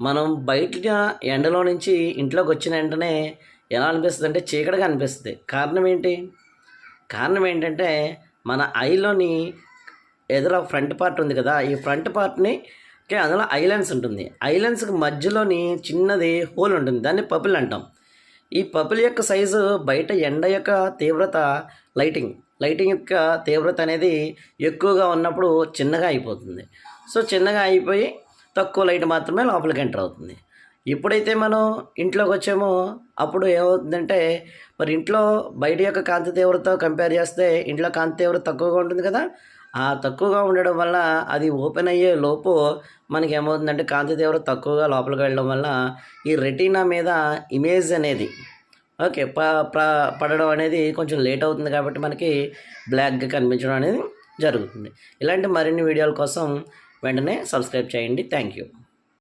మనం బయట ఎండలో నుంచి ఇంట్లోకి వచ్చిన వెంటనే ఎలా అనిపిస్తుంది అంటే చీకటిగా అనిపిస్తుంది. కారణం ఏంటి? కారణం ఏంటంటే మన ఐలోని ఎదుర ఫ్రంట్ పార్ట్ ఉంది కదా, ఈ ఫ్రంట్ పార్ట్ని అందులో ఐలెన్స్ ఉంటుంది. ఐలెన్స్కి మధ్యలోని చిన్నది హోల్ ఉంటుంది, దాన్ని పపిల్ అంటాం. ఈ పపిల్ యొక్క సైజు బయట ఎండ యొక్క తీవ్రత లైటింగ్ యొక్క తీవ్రత అనేది ఎక్కువగా ఉన్నప్పుడు చిన్నగా అయిపోతుంది. సో చిన్నగా అయిపోయి తక్కువ లైట్ మాత్రమే లోపలికి ఎంటర్ అవుతుంది. ఎప్పుడైతే మనం ఇంట్లోకి వచ్చామో అప్పుడు ఏమవుతుందంటే, మరి ఇంట్లో బయట యొక్క కాంతి తీవ్రత కంపేర్ చేస్తే ఇంట్లో కాంతి తీవ్రత తక్కువగా ఉంటుంది కదా. ఆ తక్కువగా ఉండడం వల్ల అది ఓపెన్ అయ్యే లోపు మనకి ఏమవుతుందంటే కాంతి తీవ్రత తక్కువగా లోపలికి వెళ్ళడం వల్ల ఈ రెటీనా మీద ఇమేజ్ అనేది ఓకే పడడం అనేది కొంచెం లేట్ అవుతుంది. కాబట్టి మనకి బ్లాక్గా కనిపించడం అనేది జరుగుతుంది. ఇలాంటి మరిన్ని వీడియోల కోసం వెంటనే సబ్స్క్రైబ్ చేయండి. Thank you.